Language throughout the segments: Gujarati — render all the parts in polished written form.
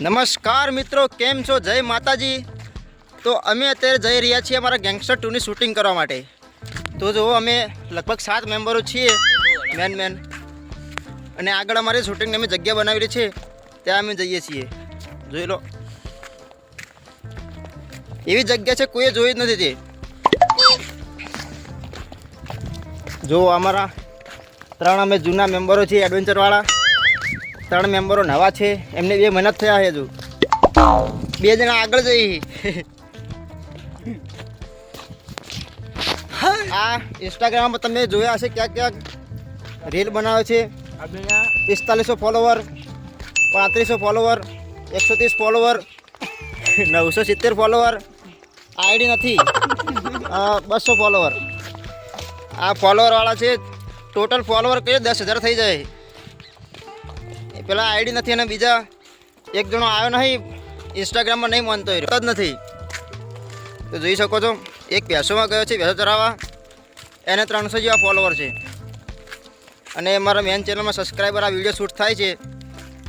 નમસ્કાર મિત્રો, કેમ છો? જય માતાજી. તો અમે અત્યારે જઈ રહ્યા છીએ અમારા ગેંગસ્ટર 2ની શૂટિંગ કરવા માટે. તો જો અમે લગભગ 7 મેમ્બરો છીએ મેન અને આગળ અમારી શૂટિંગની અમે જગ્યા બનાવેલી છે, ત્યાં અમે જઈએ છીએ. જોઈ લો, એવી જગ્યા છે કોઈએ જોઈ જ નથી. તે જો અમારા 3 અમે જૂના મેમ્બરો છીએ એડવેન્ચરવાળા, 3 મેમ્બરો નવા છે, એમને 2 મહેનત થયા છે. હજુ 2 જણા આગળ જઈ. આ ઇન્સ્ટાગ્રામમાં તમે જોયા હશે ક્યાંક ક્યાંક રીલ બનાવે છે. 4500 follower, 3500 follower, 130 follower, 970 follower. ID નથી, 200 ફોલોવર. આ ફોલોવરવાળા છે. ટોટલ ફોલોવર કહીએ 10,000 થઈ જાય. પેલા આઈડી નથી અને બીજા એક જણો આવ્યો નહીં, ઇન્સ્ટાગ્રામમાં નહીં માનતો જ નથી. તો જોઈ શકો છો, એક ભેંસોમાં ગયો છે ભેંસો ચરાવવા, એને 300 જેવા ફોલોવર છે. અને મારા મેન ચેનલમાં સબસ્ક્રાઈબર આ વિડીયો શૂટ થાય છે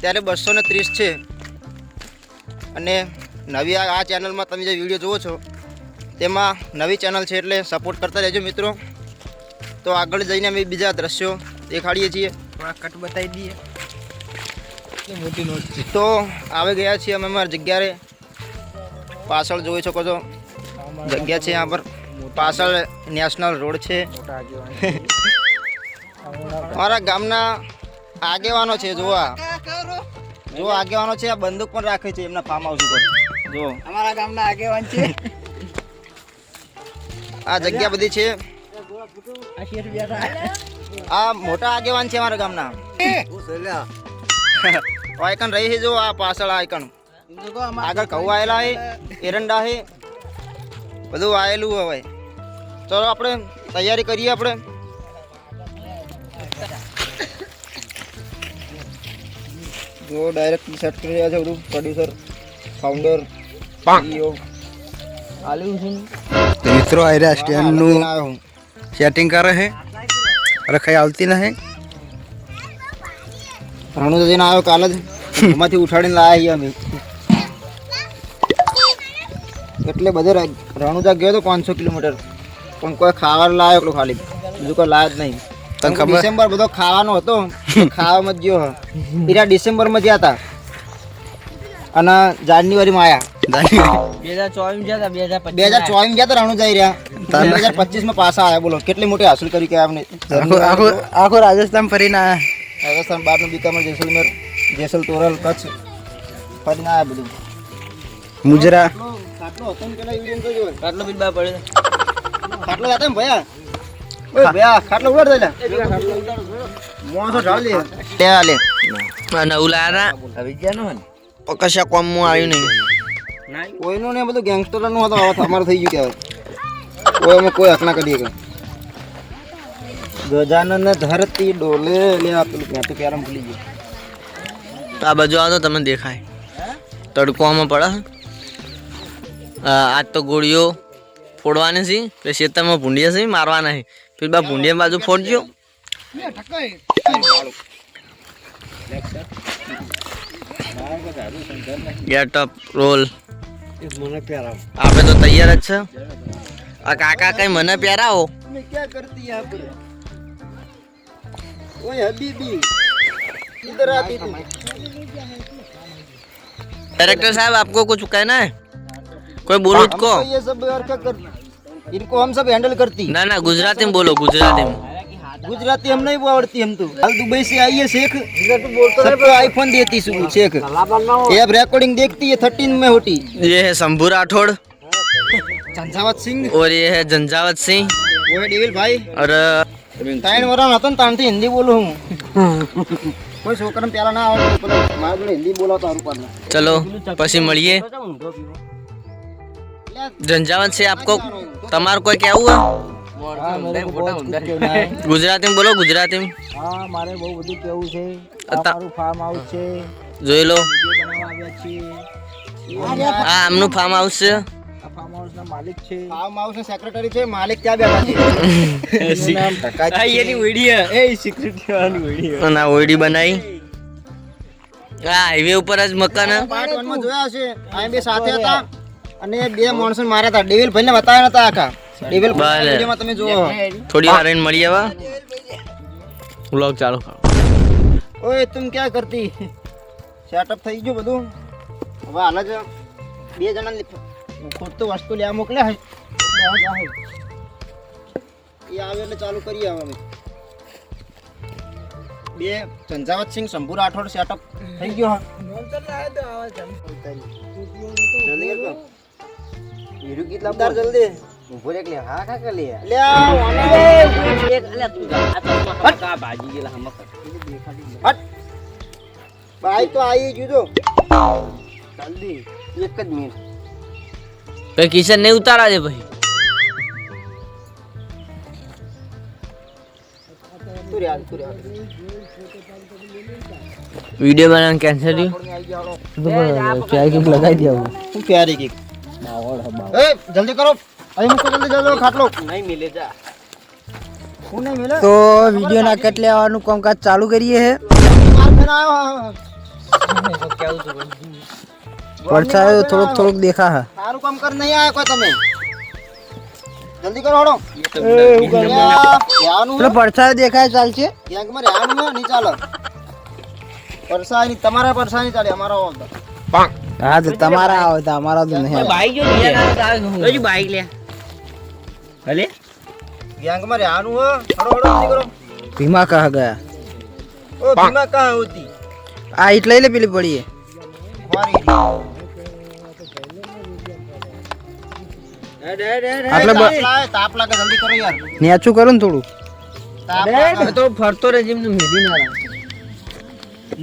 ત્યારે 230 છે. અને નવી આ ચેનલમાં તમે જે વિડીયો જુઓ છો તેમાં નવી ચેનલ છે, એટલે સપોર્ટ કરતા રહેજો મિત્રો. તો આગળ જઈને અમે બીજા દ્રશ્યો દેખાડીએ છીએ. કટ બતાવી દઈએ. મોટી નોટ છે. તો આવી ગયા છીએ અમે અમારી જગ્યાએ. પાછળ જોઈ શકો છો જગ્યા છે, यहाँ પર પાછળ નેશનલ રોડ છે. અમારા ગામના આગેવાનો છે. જો આગેવાનો છે, આ બંદૂક પણ રાખે છે એમના ફાર્મ હાઉસ ઉપર. જો અમારા ગામના આગેવાન છે. આ જગ્યા બધી છે. આ મોટા આગેવાન છે અમારા ગામના. આઈકન રહી છે. જો આ પાછળ આઈકન આગળ ઘઉં આવેલા છે, એરંડા છે, બધું આવેલું. હવે ચલો આપણે તૈયારી કરીએ. આપણે જો ડાયરેક્ટ સેટ કરી રહ્યા છે બધું. પ્રોડ્યુસર, ફાઉન્ડર, મિત્રો આયરા સ્ટેન્ડનું સેટિંગ કરે છે. અરે કઈ આવતી નહીં. રણુજા જઈને આવ્યો કાલે જ, એમાંથી ઉઠાડીને લાવ્યા અમે. એટલે બધે રણુજા ગયો તો 500 કિલોમીટર, પણ કોઈ ખાવાનું લાવ્યો એટલું ખાલી, બીજું કોઈ લાવ્યો જ નહીં. ડિસેમ્બર બધો ખાવાનો હતો, ખાવામાં જ ગયો. એરા ડિસેમ્બરમાં ગયા હતા અને જાન્યુઆરીમાં આવ્યા. 2024 ગયા હતા રણુજા રહ્યા. 2025 પાછા આવ્યા. બોલો કેટલી મોટી હાસિલ કરી કે આપણે. આખો રાજસ્થાન ફરીને આવ્યા. રાજસ્થાન બહારનું બીકાનેર, જેસલમેર, જેસલ તોરલ, કચ્છ ફરીને આવ્યા બધું. મુજરા ખાટલો હતો ને પેલા વિડિયો જોયો. ખાટલો બીબા પડે. ખાટલો હતા ને ભયા. ઓય ભયા ખાટલો ઉડાડ દે લે. મોસો ઢાળ લે. લે લે. મને ઉલારા આવી ગયા નો કશા કોમ મો આવ્યું નહીં. કોઈનું ને બધું ગેંગસ્ટરનું હતો. હવે તમારું થઈ ગયું કે હવે કોઈ હક ના કરીએ કે ગજાનન ધરતી ડોલે. લે આપેલું ત્યાં તો ક્યારેમ ભૂલી ગયો. આ બાજુ આવો તો તમને દેખાય. તડકો આમાં પડે. આજ તો ગોળીઓ ફોડવાની છે. એટલે ખેતરમાં ભૂંડિયા છે, મારવાના છે. ફિર બા ભૂંડિયા બાજુ ફોડજો. Get up role. આપણે તો તૈયાર જ છે. આ કાકા કઈ મને પહેરાવો. क्या करती यहाँ पर? ओए हबीबी इधर आती तू. डायरेक्टर साहब आपको कुछ कहना है? कोई बोलो उसको. ये सब हरकत कर, इनको हम सब हैंडल करती. ना ना गुजराती में बोलो. गुजराती में. गुजराती हम नहीं आवड़ती. हम तो कल दुबई से आई है शेख, सबको आईफोन देती शेख. ये अब रिकॉर्डिंग देखती है 13 में होती. ये है शंभू राठौड़ झंझावत सिंह और ये है झंझावत सिंह वो है डेविल भाई. और ત્રણ વરણ હતો ને તાણથી હિન્દી બોલું હું. કોઈ છોકરાને પેલા ના આવડતું, પેલો મારા જોડે હિન્દી બોલાવતો હારું પાડે. चलो पसी મળીએ. झंझावत से आपको તમાર કોઈ કેવું है? ગુજરાતી में बोलो. ગુજરાતી में. હા મારે બહુ બધું કેવું છે. અમારું ફાર્મ હાઉસ છે, જોઈ લો. બનાવવા આવ્યા છીએ. આ આમનું ફાર્મ હાઉસ છે. ફાર્મ હાઉસના માલિક છે. ફાર્મ હાઉસના સેક્રેટરી છે. માલિક ત્યાં બેઠા છે. એની ઓઈડી એ સિક્યુરિટી વાળાની ઓઈડી. ના ઓઈડી બનાવી. આ હાઈવે ઉપર જ મકાન હે. પાર્ટ 1 માં જોયા છે. આ બે સાથે હતા અને બે માણસો માર્યા હતા. ડેવિલ ભાઈને બતાવ્યા નતા આખા. ડેવિલ વિડિયોમાં તમે જુઓ. થોડી વાર રહીને મળી આવા. વ્લોગ ચાલુ કરો. ઓય તું ક્યાં કરતી? સેટઅપ થઈ ગયું બધું. હવે હાલ જ બે જણા ખોટતું વસ્તુ લેવા મોકલ્યા હે. એ આવે એટલે ચાલુ કરીએ હવે અમે. બે ચંજાવતસિંહ શંભુ રાઠોડ સેટઅપ થઈ ગયો હા. જલ્દી કરજો. હીરુ કેટલા બાર જલ્દી ઉભો રે કે હા કા લે લે એક લે તું આ ભાજી ગયેલા હમ હટ ભાઈ તો આવી જુદો જલ્દી એક જ મિનિટ ભાઈ કિશન ને ઉતારા છે ભાઈ. તું રે વિડિયો બનાવવાનું કેન્સલ થયું. ચાય કેક લગાઈ દે હું પ્યારી કેક એ જલ્દી કરો અહીં મૂકો જલ્દી ખાટલો નહીં મિલે જા હું નહીં મિલે તો વિડિયો ના કટ લેવાનું કામકાજ ચાલુ કરીએ હે. માર ફેર આવ્યો પડછાયો થોડુંક દેખા હે. સારું કામ કર નહીં આયા કોઈ તમે જલ્દી કરો હડો પેલો પડછાયો દેખાય ચાલશે. ગેંગમાં રહેવાનું નહીં ચાલે પરસાની તમારા પરસાની ચાલે અમારા આવતા હા તો તમારા આવે તો અમારા તો નહીં. બાઈક જો બાઈક લે ભલે ગેંગમાં રહેવાનું હો હડો જલ્દી કરો ભીમા કહા ગયા. ઓ ભીમા કહાં હોતી આ ઈટ લઈ લે પેલી પડીએ. મારી તાપ લાગે જલ્દી કરો યાર નેચું કરું ને થોડું. તાપ લાગે તો ફરતો રહે જેમ મેદી ના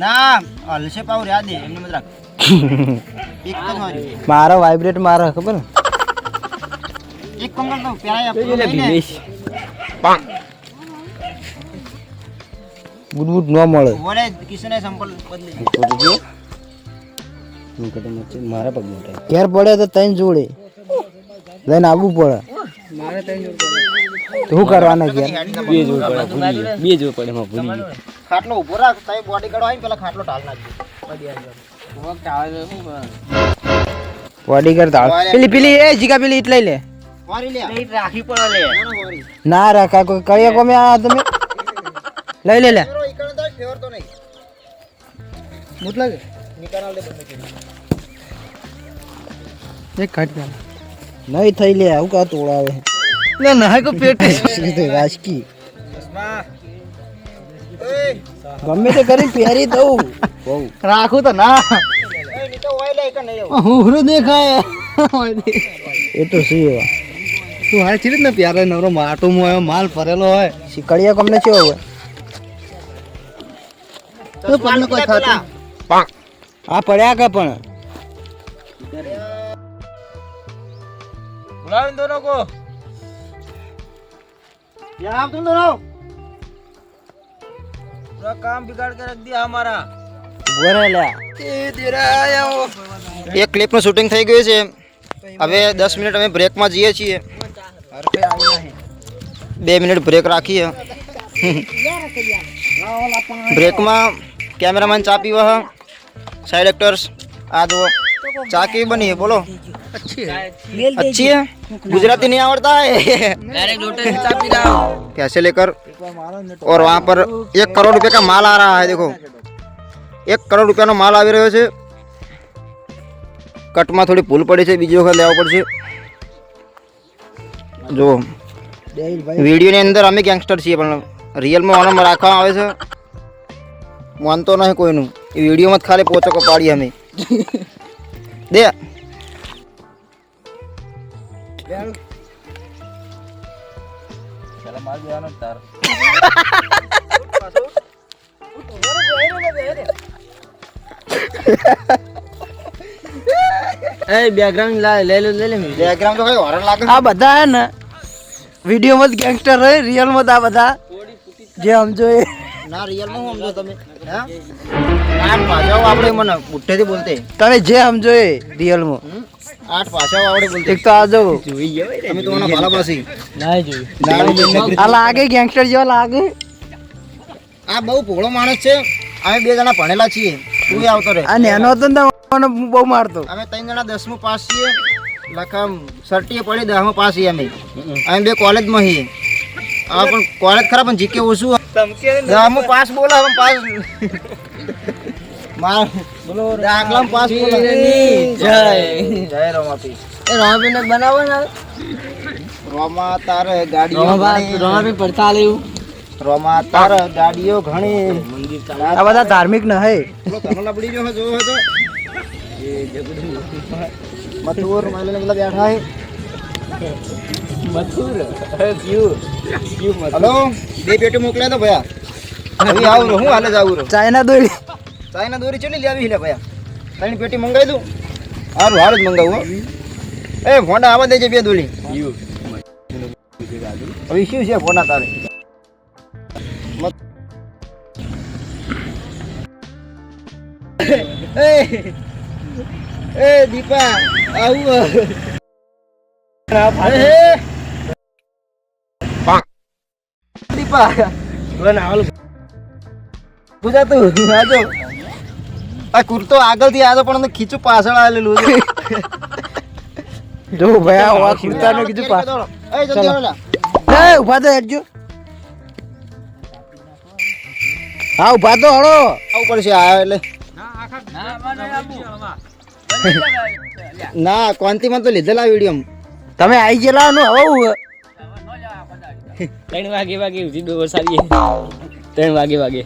ના હલશે પાવ રહ્યા દે એમને મત રાખ એક જ મારી મારો વાઇબ્રેટ મારો ખબર ને. એક કમ કરતો પ્યાય આપો લઈને બુડબુડ ન મળે. બોલે કિશને સંપલ બદલી મારા પગ ઘેર પડે તો તૈન જોડે લઈને આવવું પડે. શું કરવાના ઘેર? બે જોડ પડે માં ભૂલી ખાટલો ઉભો રાખ તાઈ બોડી ગાર્ડ આવીને પેલા ખાટલો ઢાલ નાખજો બોડી કરતા પેલી એ જીગા પેલી ઈટ લઈ લે. વારી લે રાખી પડે લે વારી ના રાખા કોઈ કળિયા કોમે આ તમે લઈ લે લે. ફેરો ઈકણ તો ફેવર તો નહીં મુતલા કે નિકાલ દે બંને એક કાઢ દે નહીં થઈ લે આવું કા તોડાવે લે ના કો પેટ રાજકી બસમાં એ ગમે તે કરી પહેરી દઉં બહુ રાખું તો ના એ નીચે ઓય લે ઈકણ નહીં હુરો દેખાય એ તો સી એવા તું હાલ ચીર ને પ્યારે નવરો માટો મો માલ ભરેલો હોય શીકડિયા કમને છે હવે તો પણ કોઈ થતું આ પડ્યા કે પણ बुलाओ इन दोनों को यहाँ तुम दोनों पूरा काम बिगाड़ के रख दिया हमारा બોરે લે એક ક્લિપનું શૂટિંગ થઈ ગયું છે હવે 10 મિનિટ અમે બ્રેકમાં જઈએ છીએ 2 મિનિટ બ્રેક રાખીએ બ્રેકમાં કેમેરામેન ચા પીવા હ સાइड एक्टर्स आ दो चा की बनी है बोलो अच्छी है गुजराती नहीं आवड़ता है डायरेक्ट लोटे से चापी रहा हूं कैसे लेकर और वहाँ पर 1 करोड़ रुपए का माल आ रहा है देखो 1 करोड़ रुपया नो माल આવી રહ્યો છે કટમાં થોડી ભૂલ પડી છે બીજી વખત લેવો પડશે જો વિડિયો ની અંદર અમે ગેંગસ્ટર છીએ પણ રિયલ માં ઓનમ રાખવામાં આવે છે માનતો નહીં કોઈનું એ વિડિયો માં ખાલી પોચકો પાડી અમે દે चला मार गया ना तार ए बैकग्राउंड ले ले ડાયાગ્રામ તો કઈ હોરર લાગે આ બધા હે ને વિડિયો માં ગેંગસ્ટર હોય રિયલ માં આ બધા જે સમજો એ ના રિયલ માં હું સમજો તમે હે આઠ ભાષાઓ આપણે મને બુઠ્ઠેથી બોલતે તમે જે સમજો એ રિયલ માં 8 ભાષાઓ આવડે બોલતે એક તો આ જો તમે તો મને ભાલાભાસી ના જોયું આ લાગે ગેંગસ્ટર જેવો લાગે આ બહુ ભોળો માણસ છે અમે 2 જણા ભણેલા છીએ તું આવતો રે. આ નેનો હતો ને તો મને બહુ મારતો. અમે 3 જણા 10મું પાસ છીએ. લખમ સર્ટીએ પડી 10મું પાસ છીએ અમે. અમે બે કોલેજમાં છીએ. આ પણ કોલેજ ખરા પણ જીકે ઓછું. 10મું પાસ બોલો અમે પાસ. માર બોલો દાખલામાં પાસ બોલો. જય રોમાપી. એ રોમાપીને બનાવો ને. રોમા તારે ગાડીઓ રોમાપી પડતા લેવું. રોમા તારે ગાડીઓ ઘણી. આ બધા ધાર્મિક ન હે. પેલો તનો લબડી જો જોવો હતો. મથુર માલે બધા બેઠા હે. મથુર હલો બે પેટી મોકલ્યા તો ભયા. હવે આવું હું હાલે જાવું રો. ચાઇના દોરી. ચાઇના દોરી ચલી લેવી લે ભયા. 3 પેટી મંગાવી દઉં. હારું હાલ જ મંગાવું હો. એ ફોંડા આવા દેજે બે દોરી. હવે શું છે ફોંડા તારે? એ દીપા આવું. દીપા પૂજા તું આજો. આ કુર્તો આગળથી આજો પણ ખીચું પાછળ આવેલું છે. જો ભયા વા કુર્તાનું કીધું પાસ. એ જલ્દી આવો લા. એ ઉભા તો હેડજો. હા ઉભા તો હળો. આવું પડશે આ એટલે. ના કોંતીમાં તો લીધેલા વિડીયો. તમે આવી ગયેલા નું હવે 3 વાગે ઉઠી વરસાદીએ 3 વાગે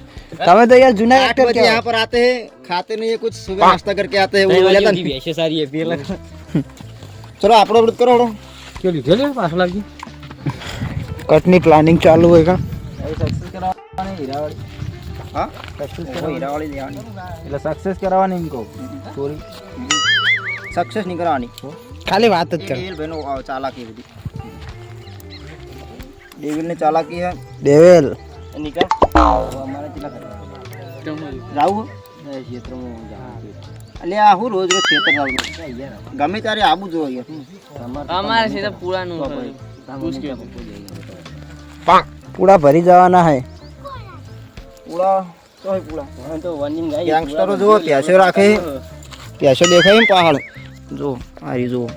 તમે તો યાર જૂના 8 एक्टर बजे क्या यहाँ पर आते हैं, खाते नहीं है कुछ, सुबह नाश्ता करके आते हैं वो लेता नहीं। ऐसे सारी है फिर लगा चलो આપણો વૃત કરો હળો. क्यों લીધો લે પાછળ લાગી કટની પ્લાનિંગ ચાલુ હોય કા. સક્સેસ કરાવવાની હીરાવાળી હા સક્સેસ કરો હીરાવાળી લેવાની. એટલે સક્સેસ કરાવવાની એમ કહું સ્ટોરી સક્સેસ નહીં કરવાની. ખાલી વાત જ કર. ડેવિલ ભાઈનો ચાલાકી બધી. ડેવિલ ને ચાલાકી હે. દેવેલ નિકાલ અમારે કેટલા કરવા જાવું હે ક્ષેત્રમાં જાવું. એટલે આ હું રોજ રોજ ક્ષેત્ર જાવું ગમે ત્યારે આબુ જોઈએ. અમારે છે તો પુરાનું પૂરા ભરી જવાના હે. પૂળા તો હોય પૂળા. તો વનિંગ ગાય ગેંગસ્ટરો જુઓ પ્યાસો રાખે. પ્યાસો દેખાય એમ પહાડ જો આરી જુઓ.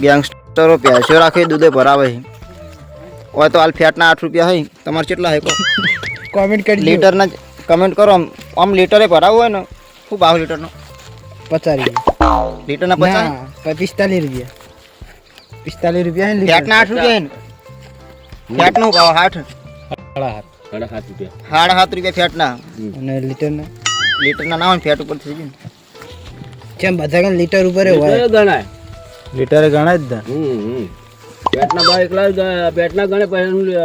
ગેંગસ્ટરો પ્યાસો રાખે દૂધે ભરાવે. હોય તો હાલ ફેટના 8 રૂપિયા હોય. તમારે કેટલા હે કોમેન્ટ કરી લીટરના કમેન્ટ કરો. આમ લીટરે ભરાવું હોય ને શું ભાવ લીટરનો? 50 રૂપિયા. લીટરના 50 ના 45 રૂપિયા. 45 રૂપિયા હે લીટર. ફેટના 8 રૂપિયા હે ને. ફેટનો ભાવ 8 7.5 રૂપિયા 7.5 રૂપિયા ફેટના. અને લીટરના લીટરના ના હોય ફેટ ઉપર થઈ જાય ને. કેમ બધા કન લીટર ઉપર હોય ગણાય લીટરે ગણાય જ પેટના ભાવ એકલા પેટના ગણે પછી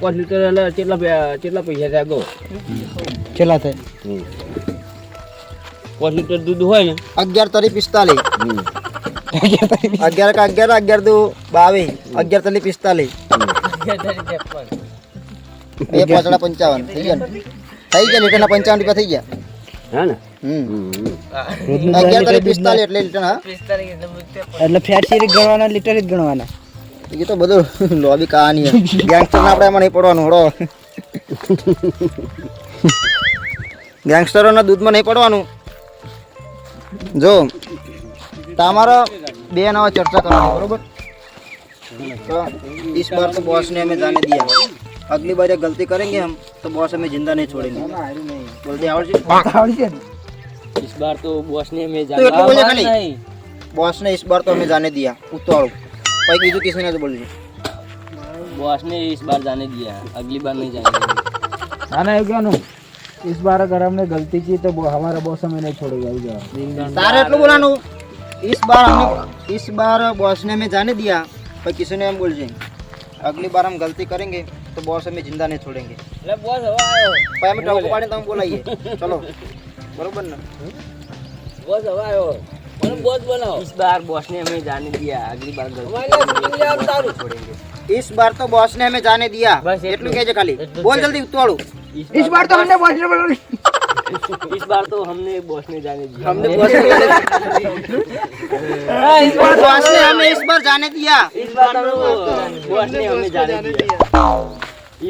5 લીટર એટલે કેટલા પૈસા થાય ગો કેટલા થાય 5 લીટર દૂધ હોય ને 11 તરી 45 11 કા 11 11 દો 22 11 તરી 45 એ 55 થઈ ગયા ને. થઈ ગયા લીટરના 55 રૂપિયા થઈ ગયા. હા ને 11 તરી 45 એટલે લીટર. હા એટલે ફેટ સિરીઝ ગણવાના લીટર જ ગણવાના. એ તો બધું લોબી કહાની છે. ગેંગસ્ટર આપણે એમાં નહીં પડવાનું હળો. ગેંગસ્ટરોના દૂધમાં નહીં પડવાનું. જો તમારો બે નવા ચર્ચા કરવાની બરોબર. तो इस बार तो बॉस ने हमें जाने दिया. अगली बार जब गलती करेंगे हम तो बॉस हमें जिंदा नहीं छोड़ेंगे. बोलते आवड़ इस बार तो बॉस ने हमें तो એટલું બોલે ખાલી. बॉस ने इस बार तो हमें जाने दिया. उतारो भाई बीजू किसी ने तो बोल दिया. बॉस ने इस बार जाने दिया, अगली बार नहीं जाने देंगे. ना ना क्या नो इस बार अगर हमने गलती की तो हमारा बॉस हमें नहीं छोड़ेगा. तारे એટલું બોલાનું. इस बार बॉस ने हमें जाने दिया पर किसी ने हम बोल जाएंगे अगली बार हम गलती करेंगे तो बॉस हमें जिंदा नहीं छोड़ेंगे. એટલે બોસ હવે આવ્યો भाई हमें टॉप पाड़े तो हम बोलाइए. चलो बरोबर ना. बोस હવે આવ્યો મને બોસ બનાવો. इस बार बॉस ने हमें जाने दिया, अगली बार गलती छोड़ेंगे. इस बार तो बॉस ने हमें जाने दिया. बस એટલું કહેજે ખાલી. બોલ જલ્દી ઉતાળો. इस बार तो हमने बॉस ने इस बार तो हमने बॉस ने जाने दिया. हमने बॉस ने इस बार बॉस ने हमें इस बार जाने दिया. इस बार तो बॉस ने हमें जाने दिया.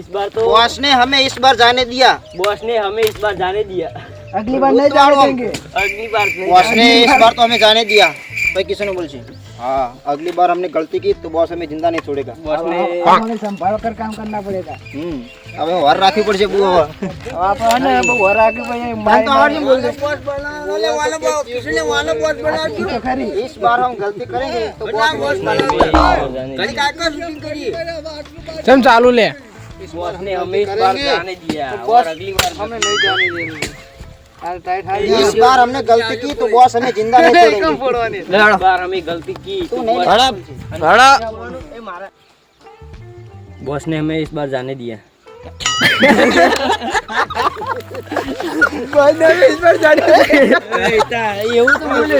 इस बार तो बॉस ने हमें इस बार जाने दिया. बॉस ने हमें इस बार जाने दिया. अगली बार नहीं जाने देंगे। अगली बार नहीं बॉस ने इस बार तो हमें जाने दिया भाई किसी ने बोल छी हाँ अगली बार हमने गलती की तो बॉस हमें जिंदा नहीं छोड़ेगा बॉस ने हमें संभाल कर काम करना पड़ेगा। હવે વાર રાખવી પડશે બુ હવે આપણે ઘર આગે ભાઈ मैं तो और नहीं बोल दे तो खरी इस बार हम गलती करेंगे तो बॉस चल चालू ले बॉस ने हमें इस बार जाने दिया और अगली बार हमें नहीं जाने देंगे। इस बार हमने गलती की तो बॉस हमें जिंदा नहीं छोड़ेंगे इस बार हमें गलती की तो बॉस ने हमें इस बार जाने दिया। એવું તો બોલે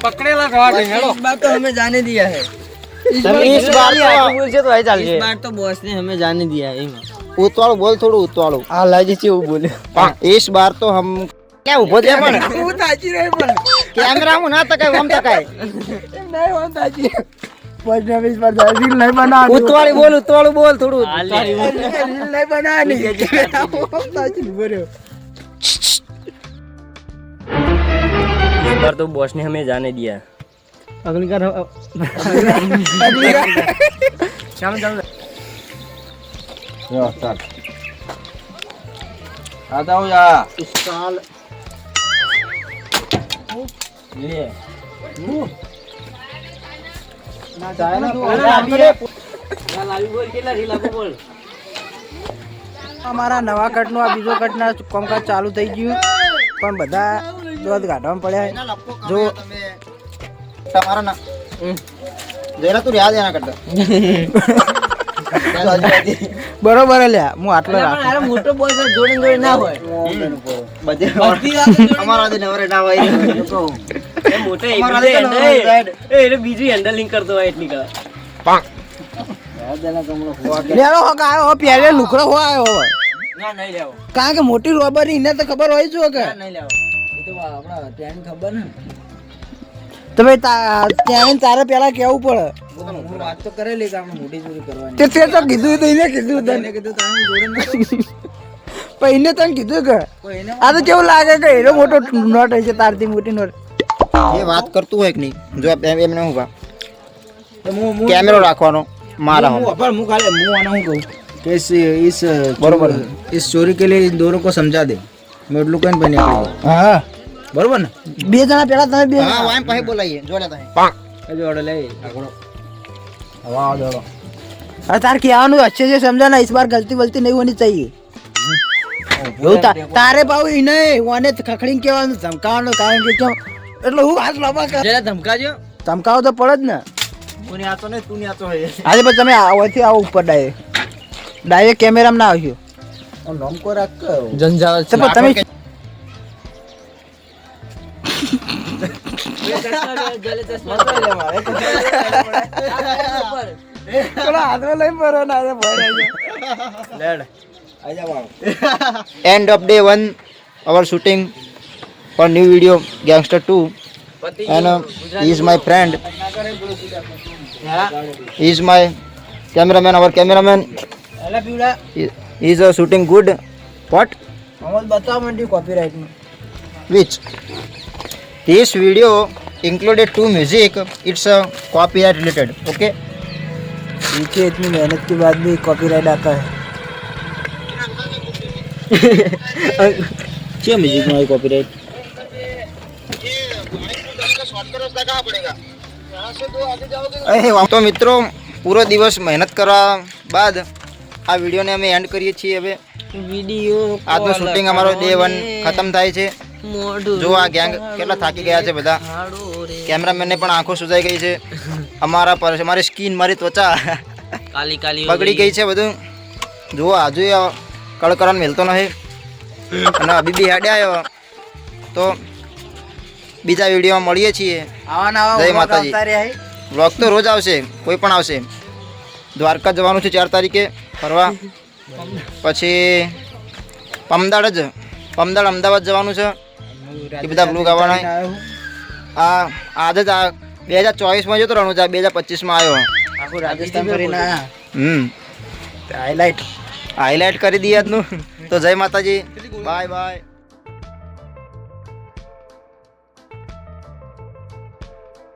पकड़ेला खवा दे हेलो इस बार तो हमें जाने दिया है। इस बार इस बार तो बॉस ने हमें जाने दिया है। ઉતવાળું બોલ થોડું ઉતવાળું हाँ लाजी से वो बोले इस बार तो हम क्या ઉભો છે પણ હું તાચી રહી પણ કેમેરામાં ના તકાય આમ તકાય નહીં હું તાચી પછી હવે इस बार रील नहीं बना ઉતવાળું બોલ થોડું रील नहीं बनानी ताची बोलो इस बार तो बॉस ने हमें जाने दिया। अगली बार चलो चलो आता हूँ या इस साल ये लाली बोल के ला बोल અમારા નવા કટનું આ બીજો કટના કામકાજ ચાલુ થઈ ગયું પણ બધા દોધ કાઢવામાં પડ્યા જો તમારા ના જરા તું યાદ એના કરતા બરોબર લ્યા હું આટલો રાખું અરે મોટો બોસ જોડે જોડે ના હોય બધે અમારા દે નવરે ના હોય એ મોટો એક બીજું એને બીજું હેન્ડલિંગ કરતો હોય એટલી કળા લેલો હો કાયો હો પહેલે લુકડો હો આયો હો ના નહીં લેવો કારણ કે મોટી રોબરી એને તો ખબર હોય છે કે નહીં લેવો એ તો આપણા ત્યાં ખબર ને તો ભાઈ ત્યાં તારે પેલા કેવું પડે હું વાત તો કરેલી કે આપણે મોટી ચોરી કરવાની તે તો કીધું તો એને કીધું તને કીધું તારે જોડે ન પણ એને તને કીધું કે આ તો કેવું લાગે કે એનો મોટો નોટ હોય છે તારથી મોટી નોટ એ વાત કરતું હોય કે નહીં જો એમને હું કા કેમેરો રાખવાનો मारा हूँ पर मुँह खाले मुँह आना हूँ कहूँ कि इस बरोबर इस चोरी के लिए इन दोनों को समझा दे मैं उठ लुकन पहने હા बरोबर ना બે જણા પેલા તમે બે हाँ वहाँ पे बोलाइए जो लेता है जो ऑर्डर ले आकड़ो हवा दौड़ो अरे तार कહેવાનું अच्छे से समझा ना इस बार गलती वलती नहीं होनी चाहिए તારે પાઉ એને ઓને ખખડીને કહેવાનું ધમકાવવાનું કારણ કે કેમ એટલે હું હાથ લાંબા કર जरा धमका जो ધમકાવો તો પડે જ ને तू नहीं आता नहीं तू नहीं आता है આજે પછી તમે આવવાથી આવો ઉપર ડાયરેક્ટ કેમેરામાં ના આવ્યો और नाम को रख जंजाल તો પણ તમે પેલા હાથમાં લઈને ભરો ના लेड आजा बाबू end of day 1 our shooting for new video gangster 2 and he is my friend he is my cameraman our cameraman એલા પીવડા he is shooting good what અમલ બતાવ મંડી કોપીરાઈટ નું which this video included two music it's copyright related okay देखिए इतनी मेहनत के बाद भी कॉपीराइट आता है क्या म्यूजिक में कॉपीराइट તો મિત્રો પૂરો દિવસ મહેનત કરવા બાદ આ વિડીયોને અમે એન્ડ કરીએ છીએ હવે वीडियो આજનું શૂટિંગ અમારો ડે 1 ખતમ થાય છે જો આ ગેંગ કેટલા થાકી ગયા છે બધા કેમેરામેનને પણ આંખો સુજાઈ ગઈ છે અમારી સ્કિન મારી ત્વચા काली काली બગડી ગઈ છે બધું જો હજુ કળકરણ મેલતો નથી અને અબીબી હેડે આવ્યો તો બીજા વિડીયોમાં મળીએ છીએ આવા જય માતાજી. રહ્યા વ્લોગ તો રોજ આવશે કોઈ પણ આવશે દ્વારકા જવાનું છે 4 તારીખે ફરવા પછી પમદાડ અમદાવાદ જવાનું છે એ બધા બ્લોગ આવવાના આ આજ જ 2024માં જતો રહેવાનું છે 2025માં આવ્યો આખું રાજસ્થાન ફરીને આયા હમ હાઈલાઇટ હાઇલાઇટ કરી દઈએ આજનું. તો જય માતાજી, બાય બાય.